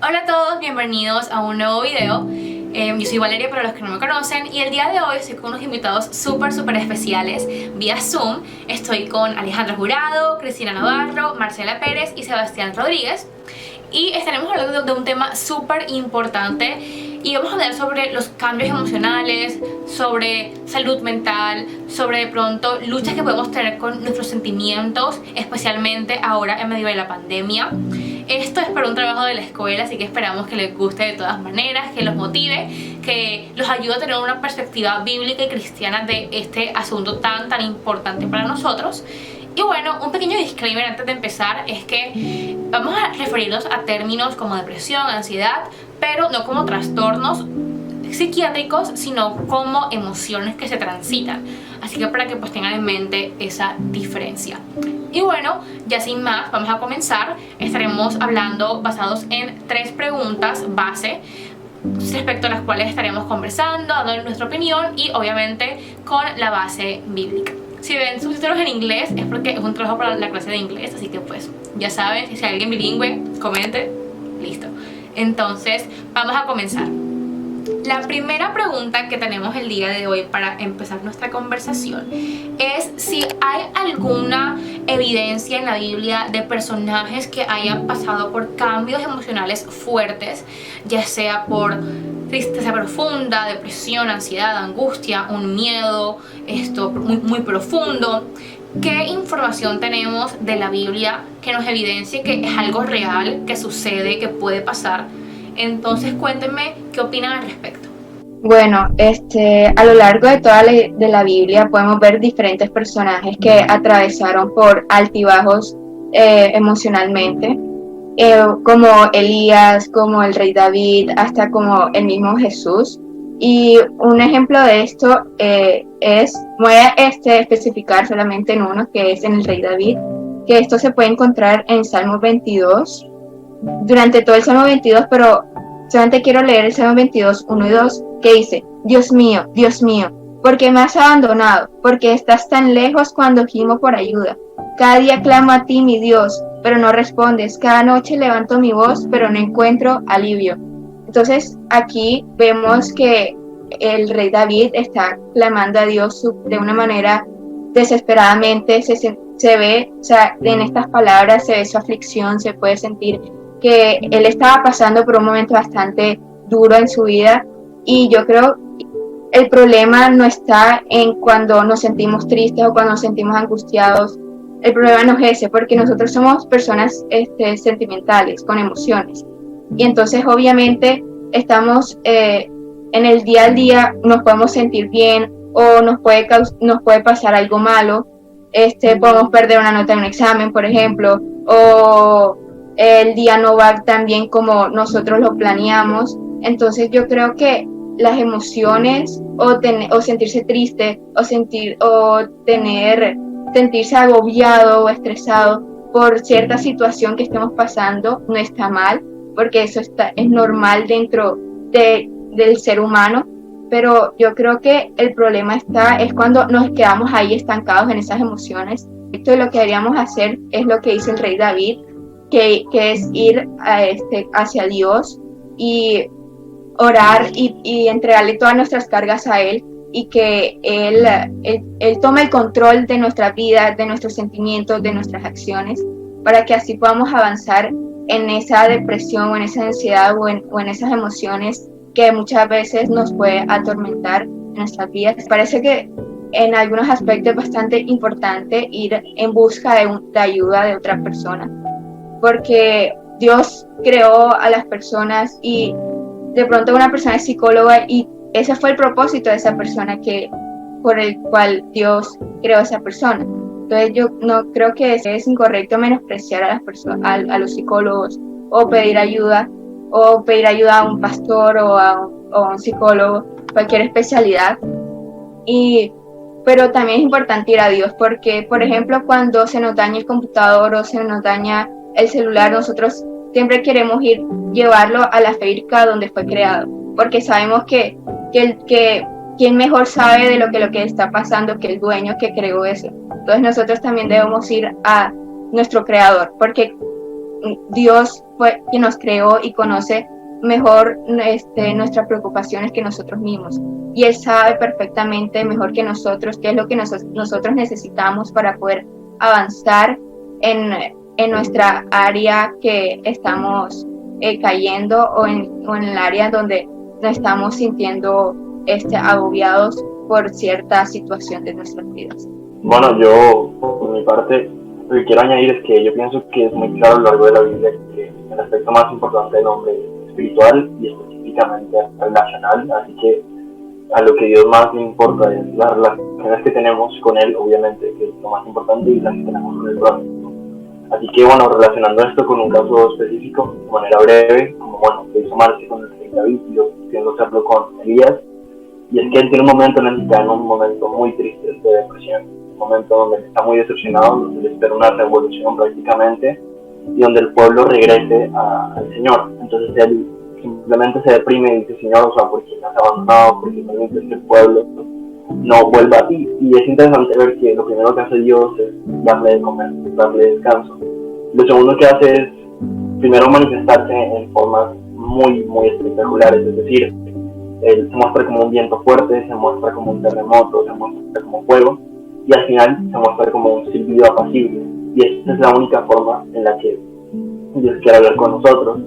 Hola a todos, bienvenidos a un nuevo video. Yo soy Valeria para los que no me conocen y el día de hoy estoy con unos invitados súper especiales vía Zoom. Estoy con Alejandra Jurado, Cristina Navarro, Marcela Pérez y Sebastián Rodríguez y estaremos hablando de un tema súper importante y vamos a hablar sobre los cambios emocionales, sobre salud mental, sobre de pronto luchas que podemos tener con nuestros sentimientos, especialmente ahora en medio de la pandemia. Esto es para un trabajo de la escuela, así que esperamos que les guste de todas maneras, que los motive, que los ayude a tener una perspectiva bíblica y cristiana de este asunto tan importante para nosotros. Y bueno, un pequeño disclaimer antes de empezar es que vamos a referirnos a términos como depresión, ansiedad, pero no como trastornos psiquiátricos, sino como emociones que se transitan. Así que para que pues tengan en mente esa diferencia. Y bueno, ya sin más, vamos a comenzar. Estaremos hablando basados en 3 preguntas base respecto a las cuales estaremos conversando, dando nuestra opinión y obviamente con la base bíblica. Si ven subtítulos en inglés es porque es un trabajo para la clase de inglés, así que pues ya saben, si hay alguien bilingüe, comente, listo. Entonces, vamos a comenzar. La primera pregunta que tenemos el día de hoy para empezar nuestra conversación es si hay alguna evidencia en la Biblia de personajes que hayan pasado por cambios emocionales fuertes, ya sea por tristeza profunda, depresión, ansiedad, angustia, un miedo muy profundo. ¿Qué información tenemos de la Biblia que nos evidencie que es algo real, que sucede, que puede pasar? Entonces cuéntenme qué opinan al respecto. Bueno, a lo largo de toda la Biblia podemos ver diferentes personajes que atravesaron por altibajos emocionalmente, como Elías, como el rey David, hasta como el mismo Jesús. Y un ejemplo de esto voy a especificar solamente en uno, que es en el rey David, que esto se puede encontrar en Salmo 22, durante todo el Salmo 22, pero solamente quiero leer el Salmo 22, 1 y 2, que dice: Dios mío, ¿por qué me has abandonado? ¿Por qué estás tan lejos cuando gimo por ayuda? Cada día clamo a ti, mi Dios, pero no respondes. Cada noche levanto mi voz, pero no encuentro alivio. Entonces, aquí vemos que el rey David está clamando a Dios de una manera desesperadamente. Se ve, o sea, en estas palabras se ve su aflicción, se puede sentir que él estaba pasando por un momento bastante duro en su vida, y yo creo el problema no está en cuando nos sentimos tristes o cuando nos sentimos angustiados. El problema no es ese, porque nosotros somos personas sentimentales, con emociones, y entonces obviamente estamos en el día al día, nos podemos sentir bien o nos puede pasar algo malo. Podemos perder una nota en un examen, por ejemplo, o el día no va tan bien como nosotros lo planeamos. Entonces yo creo que las emociones o sentirse triste o sentirse agobiado o estresado por cierta situación que estemos pasando no está mal, porque eso es normal dentro del ser humano. Pero yo creo que el problema es cuando nos quedamos ahí estancados en esas emociones. Esto es lo que deberíamos hacer, es lo que dice el rey David, que es ir hacia Dios y orar y entregarle todas nuestras cargas a Él, y que él tome el control de nuestra vida, de nuestros sentimientos, de nuestras acciones, para que así podamos avanzar en esa depresión o en esa ansiedad o en esas emociones que muchas veces nos puede atormentar en nuestras vidas. Parece que en algunos aspectos es bastante importante ir en busca de ayuda de otra persona, porque Dios creó a las personas y de pronto una persona es psicóloga y ese fue el propósito de esa persona por el cual Dios creó a esa persona. Entonces yo no creo que es incorrecto menospreciar a las personas, a los psicólogos, o pedir ayuda a un pastor o a un psicólogo, cualquier especialidad. Pero también es importante ir a Dios, porque por ejemplo cuando se nos daña el computador o se nos daña el celular, nosotros siempre queremos llevarlo a la fábrica donde fue creado, porque sabemos que quien mejor sabe de lo que está pasando que el dueño que creó eso. Entonces nosotros también debemos ir a nuestro creador, porque Dios fue quien nos creó y conoce mejor nuestras preocupaciones que nosotros mismos. Y Él sabe perfectamente mejor que nosotros qué es lo que nosotros necesitamos para poder avanzar en nuestra área que estamos cayendo o en el área donde nos estamos sintiendo agobiados por cierta situación de nuestras vidas. Bueno, yo por mi parte lo que quiero añadir es que yo pienso que es muy claro a lo largo de la Biblia que el aspecto más importante del hombre es espiritual y específicamente relacional, así que a lo que Dios más le importa es las relaciones que tenemos con Él, obviamente, que es lo más importante, y las que tenemos con el prójimo. Así que bueno, relacionando esto con un caso específico, de manera breve, como bueno, que hizo Marce con el rey David, y yo pienso hacerlo con Elías, y es que él tiene un momento en el que está en un momento muy triste de depresión, un momento donde él está muy decepcionado, donde él espera una revolución prácticamente, y donde el pueblo regrese al Señor. Entonces él simplemente se deprime y dice: Señor, o sea, ¿por qué me has abandonado? ¿Por qué permites que el pueblo no vuelva a ti? Y es interesante ver que lo primero que hace Dios es darle de comer, darle descanso. Lo segundo que hace es primero manifestarse en formas muy, muy espectaculares, es decir, él se muestra como un viento fuerte, se muestra como un terremoto, se muestra como fuego, y al final se muestra como un silbido apacible. Y esa es la única forma en la que Dios quiere hablar con nosotros.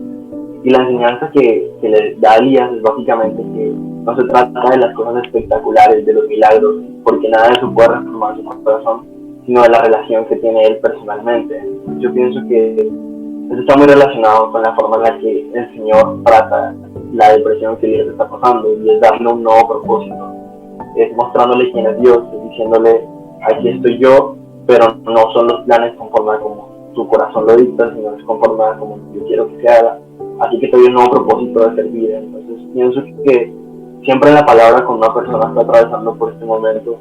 Y la enseñanza que le da a Elías es básicamente que no se trata de las cosas espectaculares, de los milagros, porque nada de eso puede transformar su corazón, sino de la relación que tiene él personalmente. Yo pienso que eso está muy relacionado con la forma en la que el Señor trata la depresión que Elías está pasando, y es darle un nuevo propósito. Es mostrándole quién es Dios, es diciéndole: aquí estoy yo, pero no son los planes conforme a como tu corazón lo dicta, sino es conforme a como yo quiero que se haga. Así que te doy un nuevo propósito de servir. Entonces pienso que siempre en la palabra, cuando una persona está atravesando por este momento,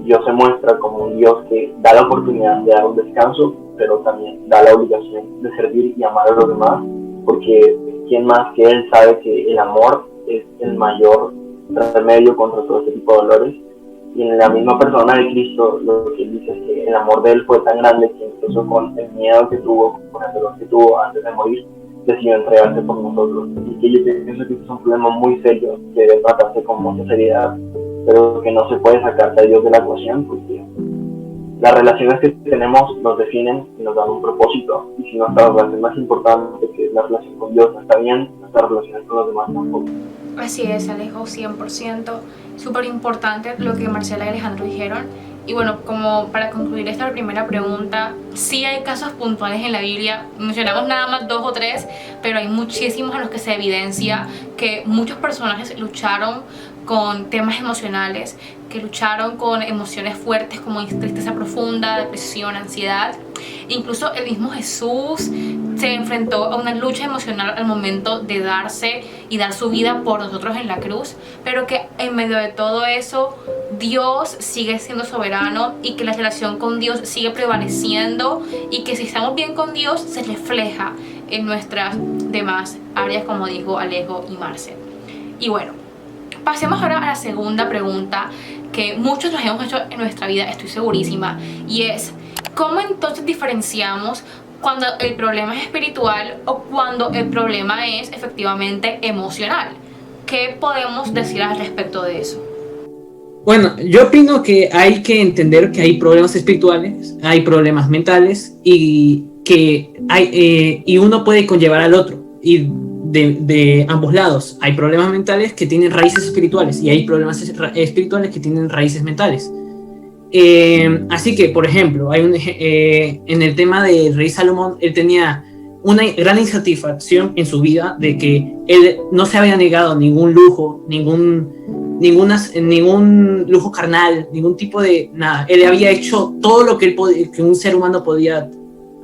Dios se muestra como un Dios que da la oportunidad de dar un descanso, pero también da la obligación de servir y amar a los demás, porque quién más que Él sabe que el amor es el mayor remedio contra todo este tipo de dolores. Y en la misma persona de Cristo, lo que Él dice es que el amor de Él fue tan grande que incluso con el miedo que tuvo, con el dolor que tuvo antes de morir, decidió entregarse por nosotros. Y que yo pienso que este es un problema muy serio, que debe tratarse con mucha seriedad, pero que no se puede sacar a Dios de la ecuación, porque las relaciones que tenemos nos definen y nos dan un propósito, y si nuestra relación más importante, que es la relación con Dios, no está bien, nuestras relaciones con los demás tampoco. Así es, Alejo, 100%. Súper importante lo que Marcela y Alejandro dijeron. Y bueno, como para concluir esta primera pregunta, sí hay casos puntuales en la Biblia, mencionamos nada más 2 o 3, pero hay muchísimos en los que se evidencia que muchos personajes lucharon con temas emocionales, que lucharon con emociones fuertes como tristeza profunda, depresión, ansiedad. Incluso el mismo Jesús se enfrentó a una lucha emocional al momento de darse y dar su vida por nosotros en la cruz, pero que en medio de todo eso Dios sigue siendo soberano y que la relación con Dios sigue prevaleciendo, y que si estamos bien con Dios se refleja en nuestras demás áreas, como dijo Alejo y Marce. Y bueno, pasemos ahora a la segunda pregunta que muchos nos hemos hecho en nuestra vida, estoy segurísima, y es: ¿cómo entonces diferenciamos cuando el problema es espiritual o cuando el problema es efectivamente emocional? ¿Qué podemos decir al respecto de eso? Bueno, yo opino que hay que entender que hay problemas espirituales, hay problemas mentales, y que y uno puede conllevar al otro, y de ambos lados. Hay problemas mentales que tienen raíces espirituales y hay problemas espirituales que tienen raíces mentales. Así que, por ejemplo, en el tema del rey Salomón, él tenía una gran insatisfacción en su vida de que él no se había negado ningún lujo, ningún lujo carnal, ningún tipo de nada. Él había hecho todo lo que un ser humano podía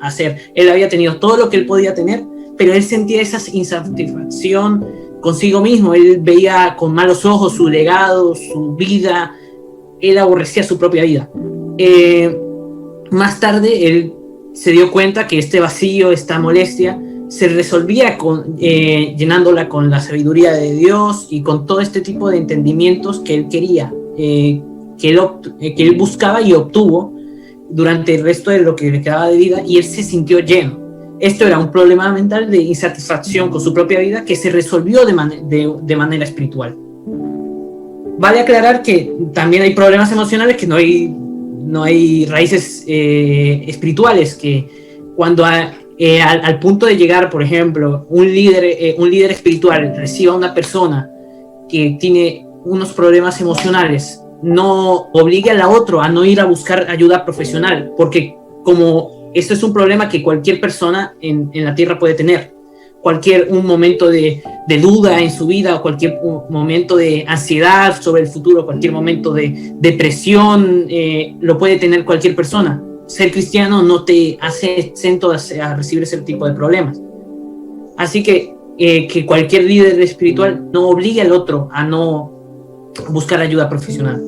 hacer. Él había tenido todo lo que él podía tener, pero él sentía esa insatisfacción consigo mismo. Él veía con malos ojos su legado, su vida. Él aborrecía su propia vida. Más tarde él se dio cuenta que este vacío, esta molestia, se resolvía llenándola con la sabiduría de Dios y con todo este tipo de entendimientos que él quería, que él buscaba y obtuvo durante el resto de lo que le quedaba de vida, y él se sintió lleno. esto era un problema mental de insatisfacción con su propia vida que se resolvió de manera espiritual. Vale aclarar que también hay problemas emocionales que no hay raíces espirituales, que cuando al punto de llegar, por ejemplo, un líder espiritual reciba a una persona que tiene unos problemas emocionales, no obligue a la otra a no ir a buscar ayuda profesional, porque como esto es un problema que cualquier persona en la tierra puede tener, un momento de duda en su vida, o cualquier momento de ansiedad sobre el futuro, cualquier momento de depresión, lo puede tener cualquier persona. Ser cristiano no te hace exento a recibir ese tipo de problemas. Así que cualquier líder espiritual no obligue al otro a no buscar ayuda profesional.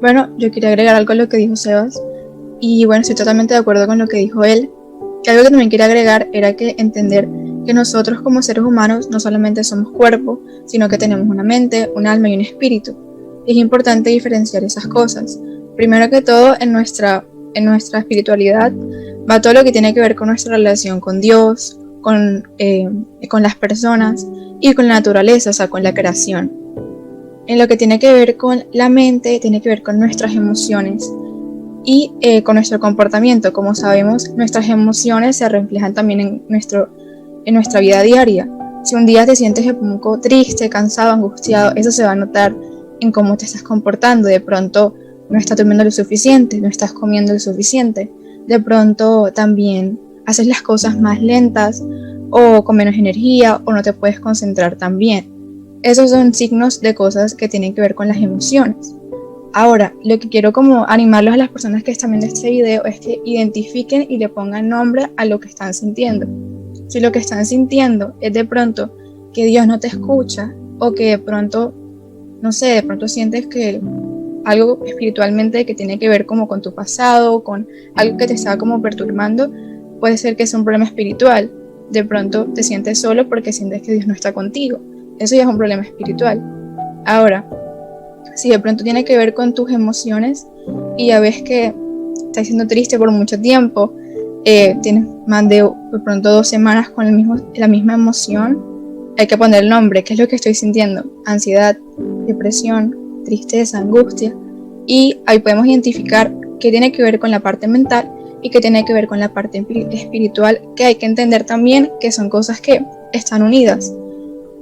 Bueno, yo quería agregar algo a lo que dijo Sebas, y bueno, estoy totalmente de acuerdo con lo que dijo él. Que algo que también quería agregar era que entender que nosotros como seres humanos no solamente somos cuerpo, sino que tenemos una mente, un alma y un espíritu. Y es importante diferenciar esas cosas. Primero que todo, en nuestra espiritualidad va todo lo que tiene que ver con nuestra relación con Dios, con las personas y con la naturaleza, o sea, con la creación. En lo que tiene que ver con la mente, tiene que ver con nuestras emociones y con nuestro comportamiento. Como sabemos, nuestras emociones se reflejan también en nuestra vida diaria. Si un día te sientes un poco triste, cansado, angustiado, eso se va a notar en cómo te estás comportando. De pronto no estás durmiendo lo suficiente, no estás comiendo lo suficiente. De pronto también haces las cosas más lentas o con menos energía, o no te puedes concentrar tan bien. Esos son signos de cosas que tienen que ver con las emociones. Ahora, lo que quiero como animarlos a las personas que están viendo este video es que identifiquen y le pongan nombre a lo que están sintiendo. Si lo que están sintiendo es de pronto que Dios no te escucha, o que de pronto, no sé, de pronto sientes que algo espiritualmente que tiene que ver como con tu pasado, con algo que te está como perturbando, puede ser que es un problema espiritual. De pronto te sientes solo porque sientes que Dios no está contigo. Eso ya es un problema espiritual. Ahora, si de pronto tiene que ver con tus emociones y ya ves que estás siendo triste por mucho tiempo, tienes más de pronto 2 semanas con la misma emoción, hay que poner el nombre. ¿Qué es lo que estoy sintiendo? Ansiedad, depresión, tristeza, angustia. Y ahí podemos identificar qué tiene que ver con la parte mental y qué tiene que ver con la parte espiritual, que hay que entender también que son cosas que están unidas,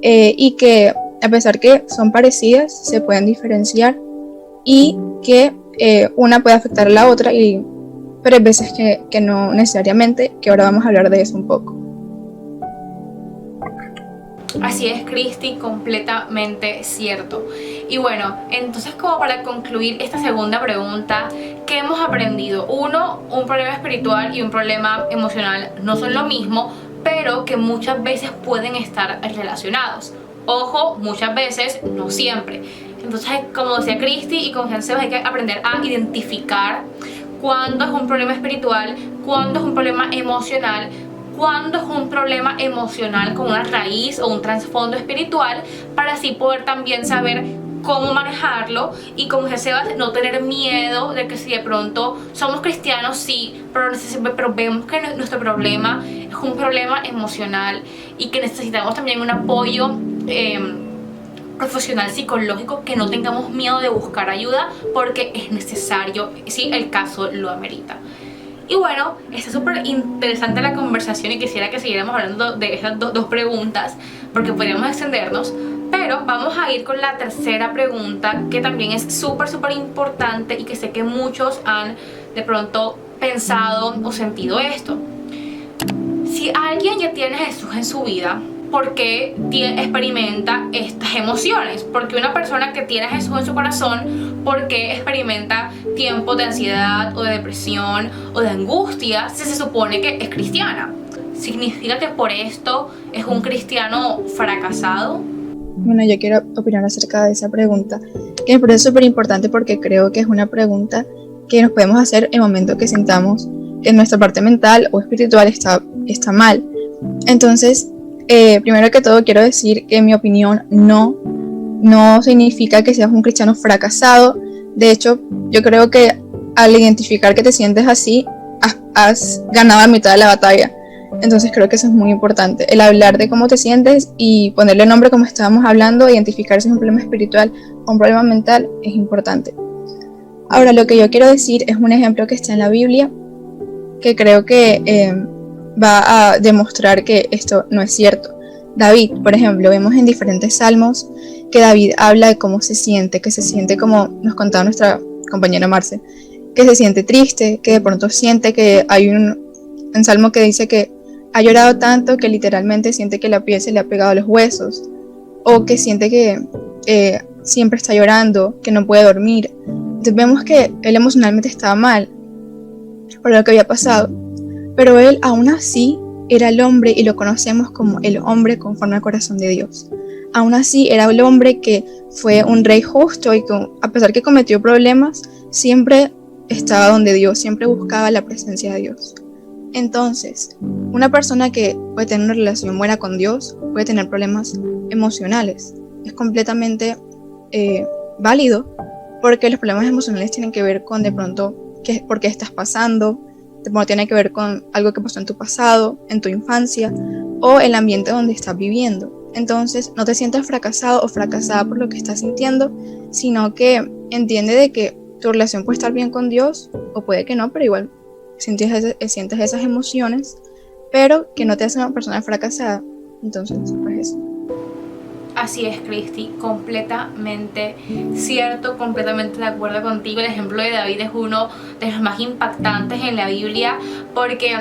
y que a pesar que son parecidas, se pueden diferenciar, y que una puede afectar a la otra, pero hay veces que no necesariamente, que ahora vamos a hablar de eso un poco. Así es, Cristi, completamente cierto. Y bueno, entonces, como para concluir esta segunda pregunta, ¿qué hemos aprendido? Uno, un problema espiritual y un problema emocional no son lo mismo, pero que muchas veces pueden estar relacionados. Ojo, muchas veces, no siempre. Entonces, como decía Cristi y como decía Sebas, hay que aprender a identificar cuándo es un problema espiritual, cuándo es un problema emocional, cuándo es un problema emocional con una raíz o un trasfondo espiritual, para así poder también saber cómo manejarlo. Y como decía Sebas, no tener miedo de que si de pronto somos cristianos, sí, pero vemos que nuestro problema es un problema emocional y que necesitamos también un apoyo profesional psicológico, que no tengamos miedo de buscar ayuda porque es necesario si el caso lo amerita. Y bueno, está súper interesante la conversación y quisiera que siguiéramos hablando de esas dos preguntas porque podríamos extendernos, pero vamos a ir con la tercera pregunta, que también es súper importante y que sé que muchos han de pronto pensado o sentido esto. Si alguien ya tiene a Jesús en su vida, ¿por qué experimenta estas emociones? Porque una persona que tiene a Jesús en su corazón, ¿por qué experimenta tiempos de ansiedad o de depresión o de angustia si se supone que es cristiana? ¿Significa que por esto es un cristiano fracasado? Bueno, yo quiero opinar acerca de esa pregunta, que me parece súper importante porque creo que es una pregunta que nos podemos hacer en el momento que sintamos que nuestra parte mental o espiritual está mal. Entonces, primero que todo quiero decir que en mi opinión no significa que seas un cristiano fracasado. De hecho, yo creo que al identificar que te sientes así, has ganado la mitad de la batalla. Entonces creo que eso es muy importante, el hablar de cómo te sientes y ponerle nombre como estábamos hablando, identificar si es un problema espiritual o un problema mental es importante. Ahora, lo que yo quiero decir es un ejemplo que está en la Biblia que creo que va a demostrar que esto no es cierto. David, por ejemplo, vemos en diferentes salmos que David habla de cómo se siente, que se siente como nos contaba nuestra compañera Marce, que se siente triste, que de pronto siente que hay un salmo que dice que ha llorado tanto que literalmente siente que la piel se le ha pegado a los huesos, o que siente que siempre está llorando, que no puede dormir. Entonces vemos que él emocionalmente estaba mal por lo que había pasado, pero él aún así era el hombre y lo conocemos como el hombre conforme al corazón de Dios. Aún así era el hombre que fue un rey justo y que a pesar que cometió problemas, siempre estaba donde Dios, siempre buscaba la presencia de Dios. Entonces, una persona que puede tener una relación buena con Dios puede tener problemas emocionales. Es completamente válido, porque los problemas emocionales tienen que ver con de pronto por qué estás pasando, de pronto tiene que ver con algo que pasó en tu pasado, en tu infancia o el ambiente donde estás viviendo. Entonces, no te sientas fracasado o fracasada por lo que estás sintiendo, sino que entiende de que tu relación puede estar bien con Dios o puede que no, pero igual sientes esas emociones, pero que no te hace una persona fracasada. Entonces, pues eso. Así es, Cristi, completamente cierto, completamente de acuerdo contigo. El ejemplo de David es uno de los más impactantes en la Biblia, porque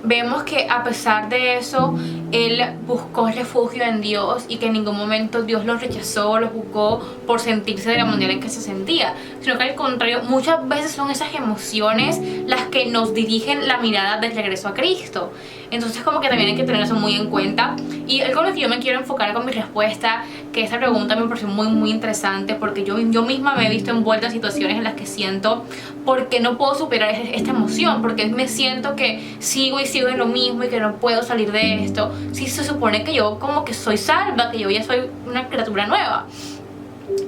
vemos que a pesar de eso, él buscó refugio en Dios y que en ningún momento Dios lo rechazó o lo juzgó por sentirse de la manera en que se sentía, sino que al contrario, muchas veces son esas emociones las que nos dirigen la mirada de regreso a Cristo. Entonces como que también hay que tener eso muy en cuenta. Y algo en lo que yo me quiero enfocar con mi respuesta, que esta pregunta me pareció muy muy interesante, porque yo misma me he visto envuelta en situaciones en las que siento por qué no puedo superar esta emoción, porque me siento que sigo y sigo en lo mismo y que no puedo salir de esto, si se supone que yo como que soy salva, que yo ya soy una criatura nueva.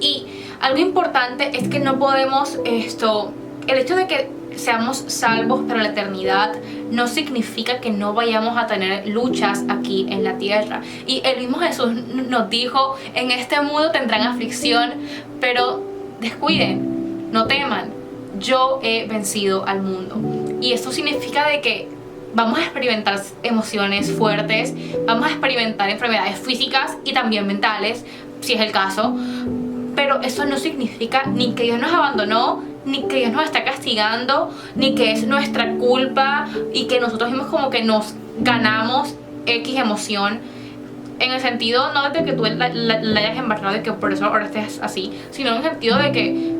Y algo importante es que no podemos el hecho de que seamos salvos para la eternidad no significa que no vayamos a tener luchas aquí en la tierra. Y el mismo Jesús nos dijo: en este mundo tendrán aflicción, pero descuiden, no teman, yo he vencido al mundo. Y esto significa de que vamos a experimentar emociones fuertes, vamos a experimentar enfermedades físicas y también mentales, si es el caso, pero eso no significa ni que Dios nos abandonó, ni que Dios nos está castigando, ni que es nuestra culpa y que nosotros mismos como que nos ganamos X emoción, en el sentido no de que tú la hayas embarrado, de que por eso ahora estés así, sino en el sentido de que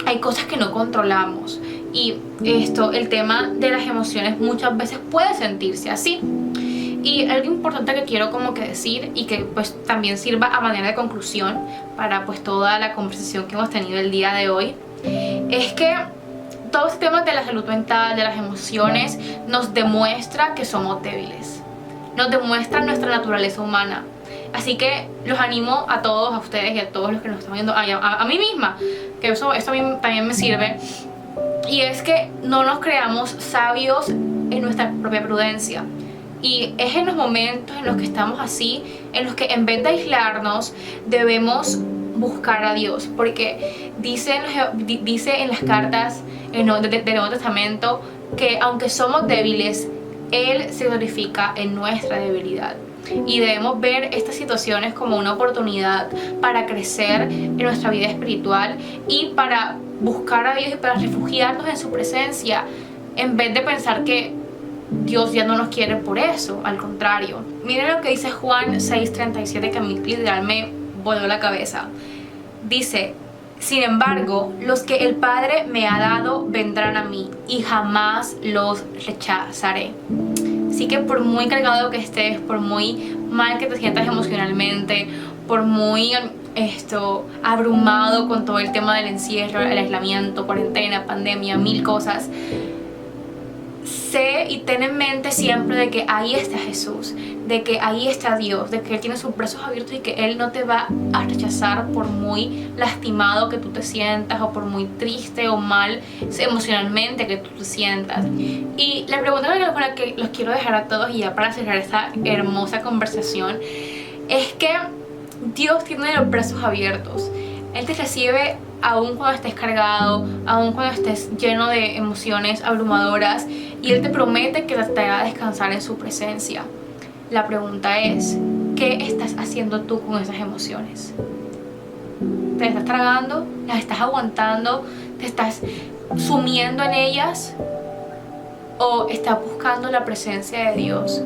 hay cosas que no controlamos. Y el tema de las emociones muchas veces puede sentirse así. Y algo importante que quiero como que decir, y que pues también sirva a manera de conclusión para pues toda la conversación que hemos tenido el día de hoy, es que todo este tema de la salud mental, de las emociones, nos demuestra que somos débiles, nos demuestra nuestra naturaleza humana. Así que los animo a todos, a ustedes y a todos los que nos están viendo, a mí misma, que eso también me sirve, y es que no nos creamos sabios en nuestra propia prudencia. Y es en los momentos en los que estamos así, en los que en vez de aislarnos debemos buscar a Dios, porque dice en las cartas del Nuevo Testamento que aunque somos débiles, Él se glorifica en nuestra debilidad. Y debemos ver estas situaciones como una oportunidad para crecer en nuestra vida espiritual y para buscar a Dios y para refugiarnos en su presencia, en vez de pensar que Dios ya no nos quiere por eso, al contrario. Miren lo que dice Juan 6:37, que a mí literal me voló la cabeza. Dice: sin embargo, los que el Padre me ha dado vendrán a mí y jamás los rechazaré. Así que por muy cargado que estés, por muy mal que te sientas emocionalmente, por muy abrumado con todo el tema del encierro, el aislamiento, cuarentena, pandemia, mil cosas, sé y ten en mente siempre de que ahí está Jesús, de que ahí está Dios, de que Él tiene sus brazos abiertos y que Él no te va a rechazar por muy lastimado que tú te sientas o por muy triste o mal emocionalmente que tú te sientas. Y la pregunta con la que los quiero dejar a todos, y ya para cerrar esta hermosa conversación, es que Dios tiene los brazos abiertos. Él te recibe aún cuando estés cargado, aún cuando estés lleno de emociones abrumadoras, y Él te promete que te hará descansar en su presencia. La pregunta es, ¿qué estás haciendo tú con esas emociones? ¿Te las estás tragando? ¿Las estás aguantando? ¿Te estás sumiendo en ellas? ¿O estás buscando la presencia de Dios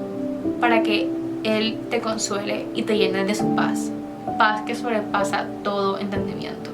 para que Él te consuele y te llene de su paz? Paz que sobrepasa todo entendimiento.